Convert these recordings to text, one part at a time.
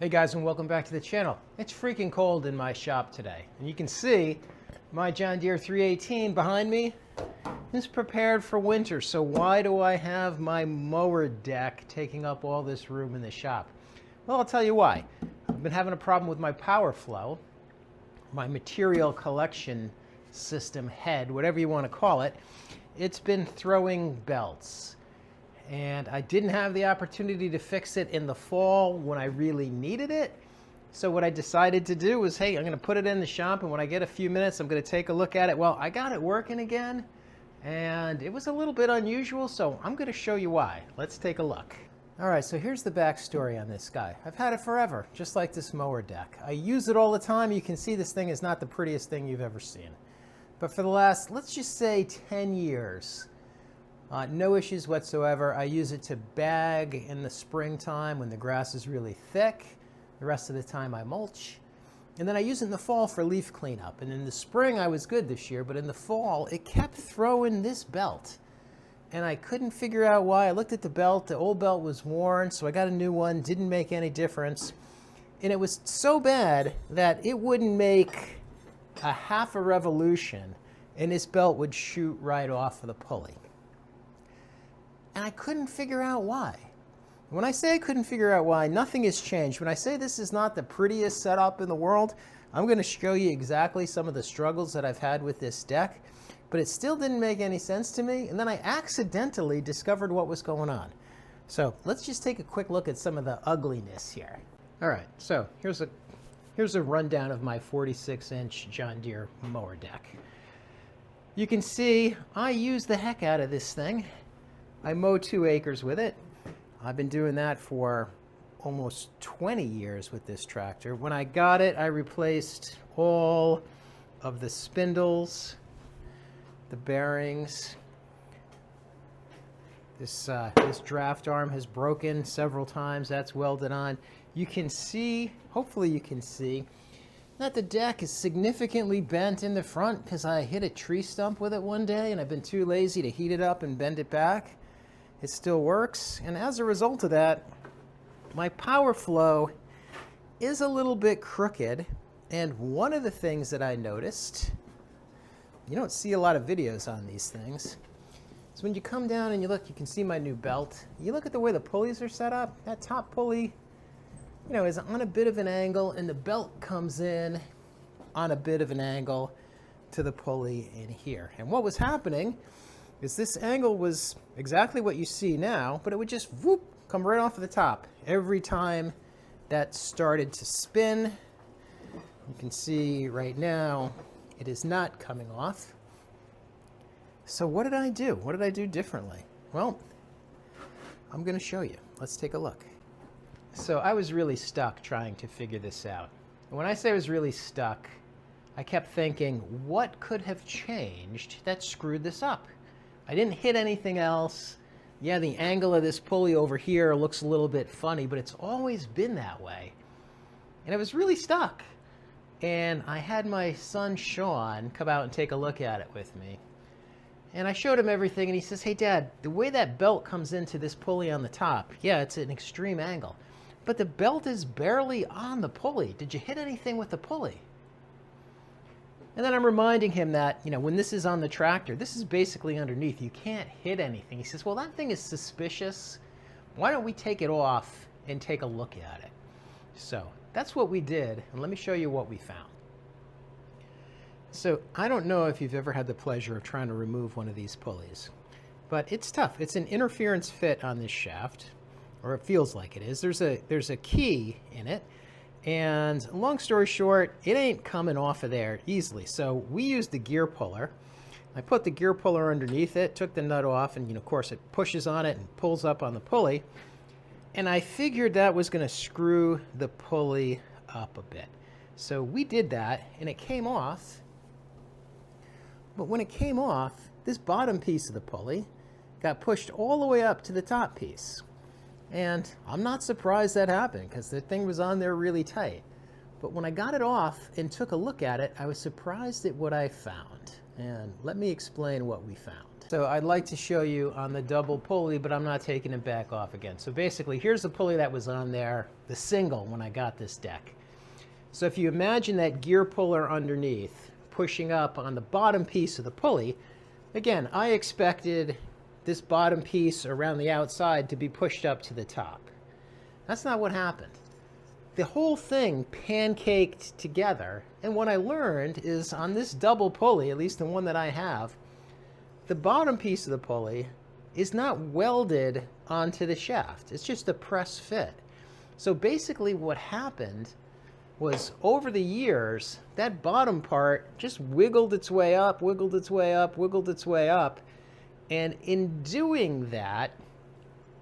Hey guys, and welcome back to the channel. It's freaking cold in my shop today, and you can see my John Deere 318 behind me is prepared for winter. So why do I have my mower deck taking up all this room in the shop? Well, I'll tell you why. I've been having a problem with my Powerflow, my material collection system head, whatever you want to call it. It's been throwing belts. And I didn't have the opportunity to fix it in the fall when I really needed it. So what I decided to do was, hey, I'm going to put it in the shop, and when I get a few minutes, I'm going to take a look at it. Well, I got it working again, and it was a little bit unusual, so I'm going to show you why. Let's take a look. All right, so here's the backstory on this guy. I've had it forever, just like this mower deck. I use it all the time. You can see this thing is not the prettiest thing you've ever seen. But for the last, let's just say 10 years, no issues whatsoever. I use it to bag in the springtime when the grass is really thick. The rest of the time I mulch. And then I use it in the fall for leaf cleanup. And in the spring I was good this year, but in the fall it kept throwing this belt. And I couldn't figure out why. I looked at the belt, the old belt was worn, so I got a new one, didn't make any difference. And it was so bad that it wouldn't make a half a revolution and this belt would shoot right off of the pulley. And I couldn't figure out why. When I say I couldn't figure out why, nothing has changed. When I say this is not the prettiest setup in the world, I'm going to show you exactly some of the struggles that I've had with this deck, but it still didn't make any sense to me, and then I accidentally discovered what was going on. So let's just take a quick look at some of the ugliness here. All right, so here's a rundown of my 46-inch John Deere mower deck. You can see I use the heck out of this thing. I mow 2 acres with it. I've been doing that for almost 20 years with this tractor. When I got it, I replaced all of the spindles, the bearings. This draft arm has broken several times. That's welded on. You can see, hopefully you can see, that the deck is significantly bent in the front because I hit a tree stump with it one day and I've been too lazy to heat it up and bend it back. It still works, and as a result of that, my Powerflow is a little bit crooked. And one of the things that I noticed, you don't see a lot of videos on these things, is when you come down and you look, you can see my new belt. You look at the way the pulleys are set up, that top pulley, you know, is on a bit of an angle, and the belt comes in on a bit of an angle to the pulley in here. And what was happening is this angle was exactly what you see now, but it would just whoop, come right off of the top every time that started to spin. You can see right now it is not coming off. So what did I do? What did I do differently? Well, I'm going to show you. Let's take a look. So I was really stuck trying to figure this out. And when I say I was really stuck, I kept thinking, what could have changed that screwed this up? I didn't hit anything else. Yeah, the angle of this pulley over here looks a little bit funny, but it's always been that way. And I was really stuck. And I had my son Sean come out and take a look at it with me. And I showed him everything, and he says, hey, Dad, the way that belt comes into this pulley on the top, yeah, it's an extreme angle. But the belt is barely on the pulley. Did you hit anything with the pulley? And then I'm reminding him that, you know, when this is on the tractor, this is basically underneath. You can't hit anything. He says, well, that thing is suspicious. Why don't we take it off and take a look at it? So that's what we did. And let me show you what we found. So I don't know if you've ever had the pleasure of trying to remove one of these pulleys, but it's tough. It's an interference fit on this shaft, or it feels like it is. There's a key in it. And long story short, it ain't coming off of there easily. So we used the gear puller. I put the gear puller underneath it, took the nut off, and of course it pushes on it and pulls up on the pulley. And I figured that was going to screw the pulley up a bit. So we did that, and it came off. But when it came off, this bottom piece of the pulley got pushed all the way up to the top piece. And I'm not surprised that happened because the thing was on there really tight. But when I got it off and took a look at it, I was surprised at what I found. And let me explain what we found. So I'd like to show you on the double pulley, but I'm not taking it back off again. So basically, here's the pulley that was on there, the single, when I got this deck. So if you imagine that gear puller underneath, pushing up on the bottom piece of the pulley, again, I expected this bottom piece around the outside to be pushed up to the top. That's not what happened. The whole thing pancaked together, and what I learned is on this double pulley, at least the one that I have, the bottom piece of the pulley is not welded onto the shaft. It's just a press fit. So basically what happened was over the years, that bottom part just wiggled its way up, wiggled its way up, wiggled its way up. And in doing that,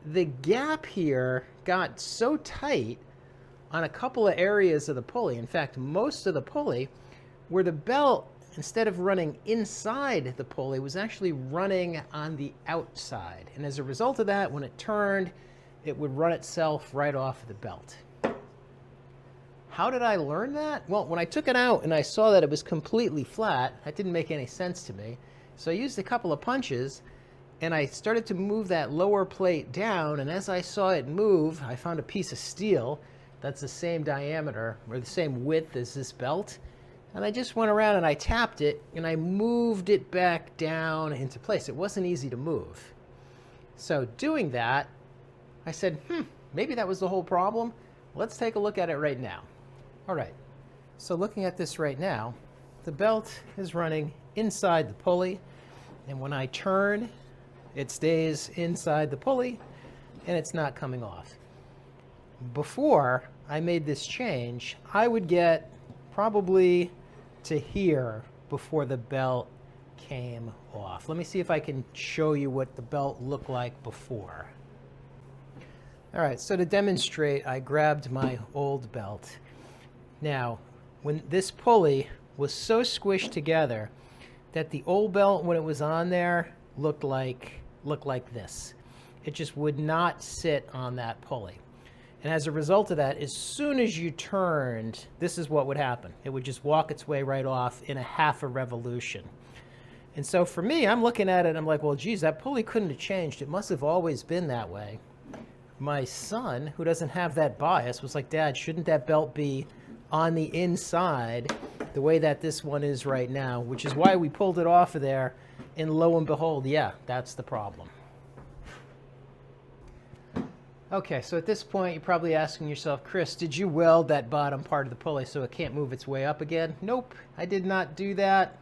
the gap here got so tight on a couple of areas of the pulley, in fact, most of the pulley, where the belt, instead of running inside the pulley, was actually running on the outside. And as a result of that, when it turned, it would run itself right off the belt. How did I learn that? Well, when I took it out and I saw that it was completely flat, that didn't make any sense to me. So I used a couple of punches and I started to move that lower plate down, and as I saw it move, I found a piece of steel that's the same diameter or the same width as this belt. And I just went around and I tapped it and I moved it back down into place. It wasn't easy to move. So doing that, I said, maybe that was the whole problem. Let's take a look at it right now. All right, so looking at this right now, the belt is running inside the pulley, and when I turn, it stays inside the pulley and it's not coming off. Before I made this change, I would get probably to here before the belt came off. Let me see if I can show you what the belt looked like before. All right, so to demonstrate, I grabbed my old belt. Now, when this pulley was so squished together that the old belt, when it was on there, looked like this. It just would not sit on that pulley. And as a result of that, as soon as you turned, this is what would happen. It would just walk its way right off in a half a revolution. And so for me, I'm looking at it, I'm like, well, geez, that pulley couldn't have changed. It must have always been that way. My son, who doesn't have that bias, was like, Dad, shouldn't that belt be on the inside the way that this one is right now? Which is why we pulled it off of there, and lo and behold, yeah, that's the problem. Okay, so at this point, you're probably asking yourself, Chris, did you weld that bottom part of the pulley so it can't move its way up again? Nope, I did not do that.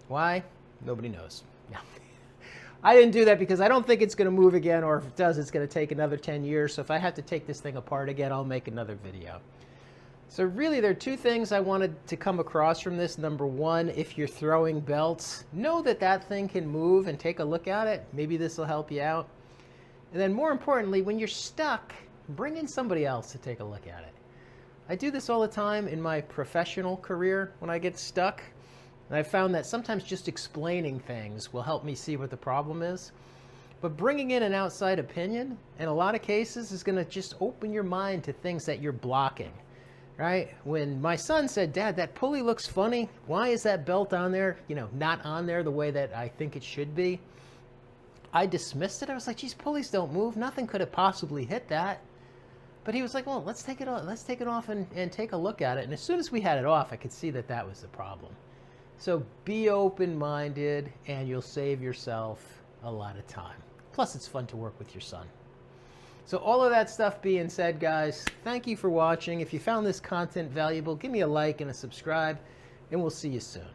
Why? Nobody knows. No. I didn't do that because I don't think it's going to move again, or if it does, it's going to take another 10 years. So if I have to take this thing apart again, I'll make another video. So really, there are two things I wanted to come across from this. Number one, if you're throwing belts, know that that thing can move and take a look at it. Maybe this will help you out. And then more importantly, when you're stuck, bring in somebody else to take a look at it. I do this all the time in my professional career when I get stuck. And I've found that sometimes just explaining things will help me see what the problem is. But bringing in an outside opinion, in a lot of cases, is going to just open your mind to things that you're blocking, right? When my son said, Dad, that pulley looks funny. Why is that belt on there, not on there the way that I think it should be? I dismissed it. I was like, geez, pulleys don't move. Nothing could have possibly hit that. But he was like, well, let's take it off and take a look at it. And as soon as we had it off, I could see that that was the problem. So be open-minded and you'll save yourself a lot of time. Plus, it's fun to work with your son. So all of that stuff being said, guys, thank you for watching. If you found this content valuable, give me a like and a subscribe, and we'll see you soon.